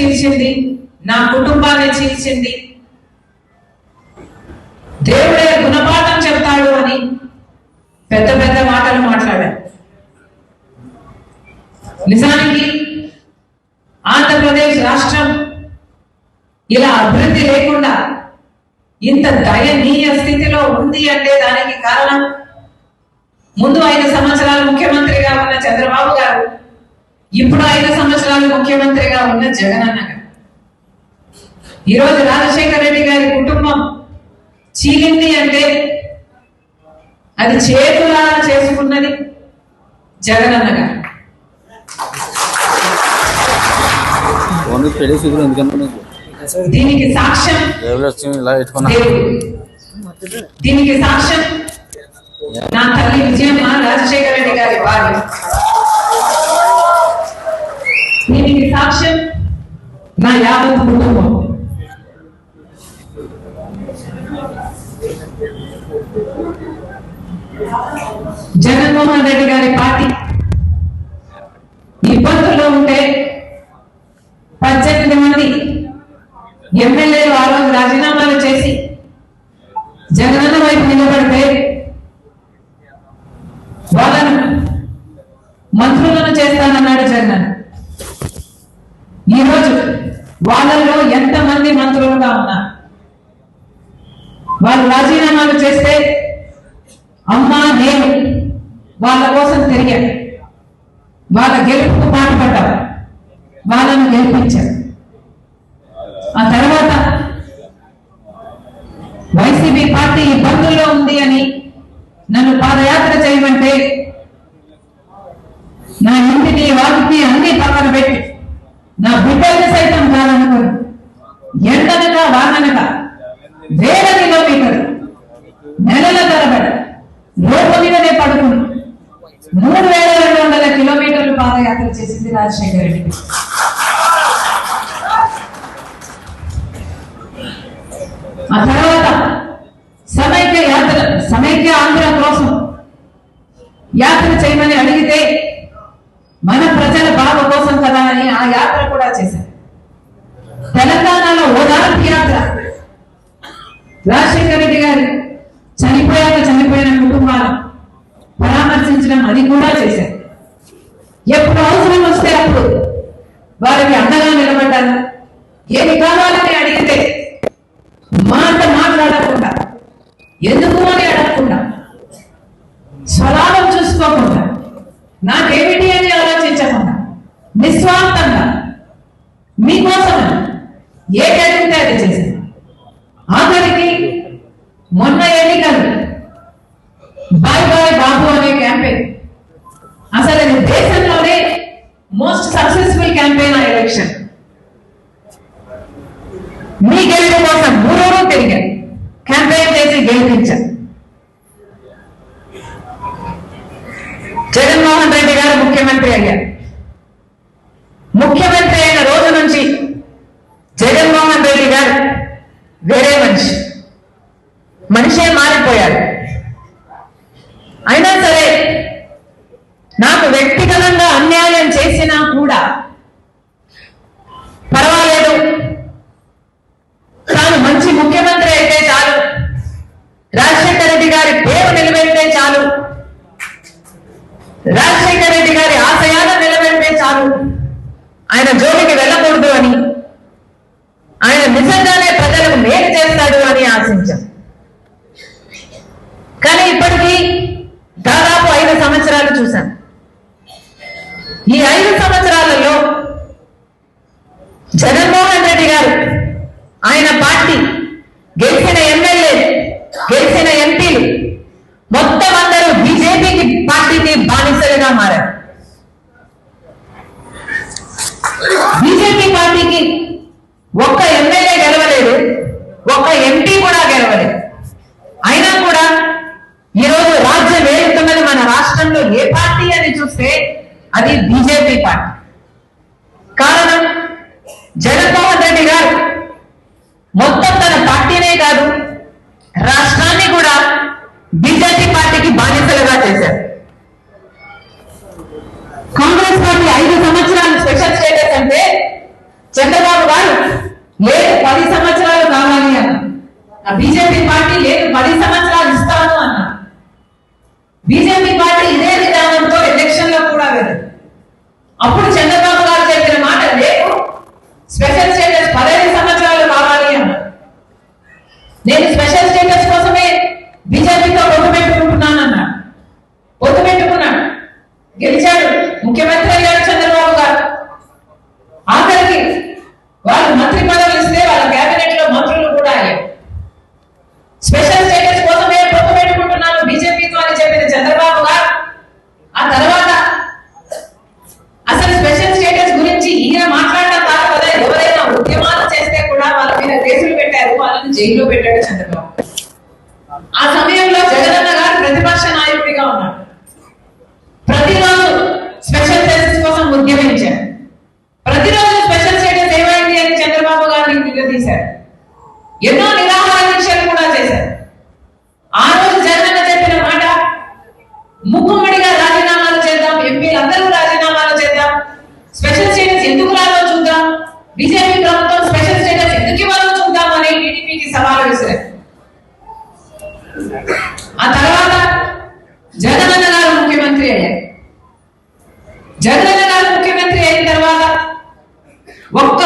చీల్చింది, నా కుటుంబాన్ని చీల్చింది, దేవుడే గుణపాఠం చెప్తాడు అని పెద్ద పెద్ద మాటలు మాట్లాడారు. నిజానికి ఆంధ్రప్రదేశ్ రాష్ట్రం ఇలా అభివృద్ధి లేకుండా ఇంత దయనీయ స్థితిలో ఉంది అంటే దానికి కారణం ముందు 5 సంవత్సరాలు ముఖ్యమంత్రిగా ఉన్న చంద్రబాబు గారు, ఇప్పుడు 5 సంవత్సరాలు ముఖ్యమంత్రిగా ఉన్న జగనన్న గారు. ఈరోజు రాజశేఖర రెడ్డి గారి కుటుంబం చీలింది అంటే అది చేతులారా చేసుకున్నది జగనన్న గారు. దీనికి సాక్ష్యం దీనికి సాక్ష్యం నా తల్లి విజయమ్మ, రాజశేఖర రెడ్డి గారి భార్య. దీనికి సాక్ష్యం నా యావత్ కుటుంబం. జగన్మోహన్ రెడ్డి గారి పార్టీ ఇబ్బందుల్లో ఉంటే 18 మంది ఎమ్మెల్యేలు ఆ రోజు రాజీనామాలు చేసి జగనన్న వైపు నిలబడితే వాళ్ళను మంత్రులను చేస్తానన్నాడు జగన్. ఈరోజు వాళ్ళల్లో ఎంతమంది మంత్రులుగా ఉన్నారు? వాళ్ళు రాజీనామాలు చేస్తే అమ్మా నేను వాళ్ళ కోసం తిరిగాను, వాళ్ళ గెలుపుకు పాటుపడ్డారు, వాళ్ళను గెలిపించారు. ఆ తర్వాత వైసీపీ పార్టీ ఇబ్బందుల్లో ఉంది అని నన్ను పాదయాత్ర చేయమంటే నా ఇంటిని వాటిని అన్ని పక్కన పెట్టి నా బిడ్డల్ని సైతం కాదనుకుని ఎండనక వాననక వేల కిలోమీటర్లు నెలల తరబడి రోడ్డు మీదనే పడుకుని 3200 కిలోమీటర్లు పాదయాత్ర చేసింది రాజశేఖర రెడ్డి. ఆ తర్వాత సమైక్య ఆంధ్ర కోసం యాత్ర చేయమని అడిగితే మన ప్రజల బాధ కోసం కదా అని ఆ యాత్ర కూడా చేశారు. తెలంగాణలో ఓదార్పు యాత్ర, రాజశేఖర రెడ్డి గారు చనిపోయిన కుటుంబాలను పరామర్శించడం, అది కూడా చేశారు. ఎప్పుడు అవసరం వస్తే అప్పుడు వారికి అండగా నిలబడ్డారు. ఏమి కావాలని అడిగితే మాట మాట్లాడకుండా, ఎందుకు అని అడగకుండా, స్వలాభం చూసుకోకుండా, నాకేమిటి అని ఆలోచించకుండా నిస్వార్థంగా మీకోసం ఏది అడిగితే అది చేశారు. ఆఖరికి మొన్న ఎన్నికలు బాయ్ బాయ్ బాబు అనే క్యాంపెయిన్, అసలు అది దేశంలోనే మోస్ట్ సక్సెస్ఫుల్ క్యాంపెయిన్ ఆ ఎలక్షన్. మీ గెలుపు కోసం ఊరూరు తిరిగారు, క్యాంపెయిన్ చేసి గెలిపించారు. జగన్మోహన్ రెడ్డి గారు ముఖ్యమంత్రి అయ్యారు. ముఖ్యమంత్రి అయిన రోజు నుంచి జగన్మోహన్ రెడ్డి గారు వేరే మనిషే మారిపోయారు. అయినా సరే నాకు వ్యక్తిగతంగా అన్యాయం చేసినా కూడా పర్వాలేదు, తాను మంచి ముఖ్యమంత్రి అయితే చాలు, రాజశేఖర రెడ్డి గారి పేరు నిలబెడితే చాలు, రాజశేఖర రెడ్డి గారి ఆశయాలను నిలబెడితే చాలు, ఆయన జోలికి వెళ్ళకూడదు అని, ఆయన నిజంగానే ప్రజలకు మేలు చేస్తాడు అని ఆశించాం. కానీ ఇప్పటికీ దాదాపు 5 సంవత్సరాలు చూశాం. ఈ 5 సంవత్సరాలలో జగన్మోహన్ రెడ్డి గారు, ఆయన పార్టీ, గెలిచిన ఎమ్మెల్యే, గెలిచిన ఎంపీలు మొత్తం అందరూ బీజేపీకి పార్టీకి బానిసలుగా మారారు. బీజేపీ పార్టీకి ఒక్క ఎమ్మెల్యే గెలవలేదు, ఒక్క ఎంపీ కూడా గెలవలేదు. అయినా కూడా ఈరోజు రాజ్యం ఏలుతున్నది మన రాష్ట్రంలో ఏ పార్టీ అని చూస్తే అది బీజేపీ పార్టీ. కారణం జగన్మోహన్ రెడ్డి గారు మొత్తం తన పార్టీనే కాదు రాష్ట్రాన్ని కూడా బీజేపీ పార్టీకి బానిసలుగా చేశారు. కాంగ్రెస్ పార్టీ 5 సంవత్సరాలు స్పెషల్ స్టేటస్ అంటే చంద్రబాబు అప్పుడు చంద్రబాబు గారు చెప్పిన మాట రేపు స్పెషల్ స్టేటస్ 15 సంవత్సరాలు కావాలి అన్నారు. నేను స్పెషల్ స్టేటస్ కోసమే బీజేపీతో పొత్తు పెట్టుకుంటున్నానన్నాడు. పొత్తు పెట్టుకున్నాడు, గెలిచాడు, ముఖ్యమంత్రి అయ్యాడు చంద్రబాబు గారు. ఆఖరికి వాళ్ళు మంత్రి పదవులు ఇస్తే వాళ్ళ కేబినెట్ లో మంత్రులు కూడా అయ్యారు. స్పెషల్ స్టేటస్ కోసమే పొత్తు పెట్టుకుంటున్నాను బీజేపీతో అని చెప్పిన చంద్రబాబు గారు ఆ తర్వాత అసలు స్పెషల్ స్టేటస్ గురించి ఈయన మాట్లాడటం కాదు కదా, ఎవరైనా ఉద్యమాలు చేస్తే కూడా వాళ్ళ మీద కేసులు పెట్టారు, వాళ్ళని జైల్లో పెట్టాడు చంద్రబాబు. ఆ సమయంలో జగనన్న గారు ప్రతిపక్ష నాయకుడిగా ఉన్నాడు. ప్రతిరోజు స్పెషల్ స్టేటస్ కోసం ఉద్యమించారు. ప్రతిరోజు స్పెషల్ స్టేటస్ ఏమైంది అని చంద్రబాబు గారిని నిలదీశారు. ఎన్నో నిరాహార దీక్షలు కూడా చేశారు. ఆ రోజు జగనన్న చెప్పిన మాట, ముక్కుమ్మడిగా రాజీనామాలు చేద్దాం, ఎంపీలందరూ రాజీనామాలు చేద్దాం, స్పెషల్ స్టేటస్ ఎందుకు రాదో చూద్దాం, బీజేపీ ప్రభుత్వం స్పెషల్ స్టేటస్ ఎందుకు ఇవ్వాలో చూద్దాం అని టీడీపీకి సవాలు విసిరారు. ఆ తర్వాత జగనన్న గారు ముఖ్యమంత్రి అయ్యారు. జగనన్న గారు ముఖ్యమంత్రి అయిన తర్వాత ఒక్క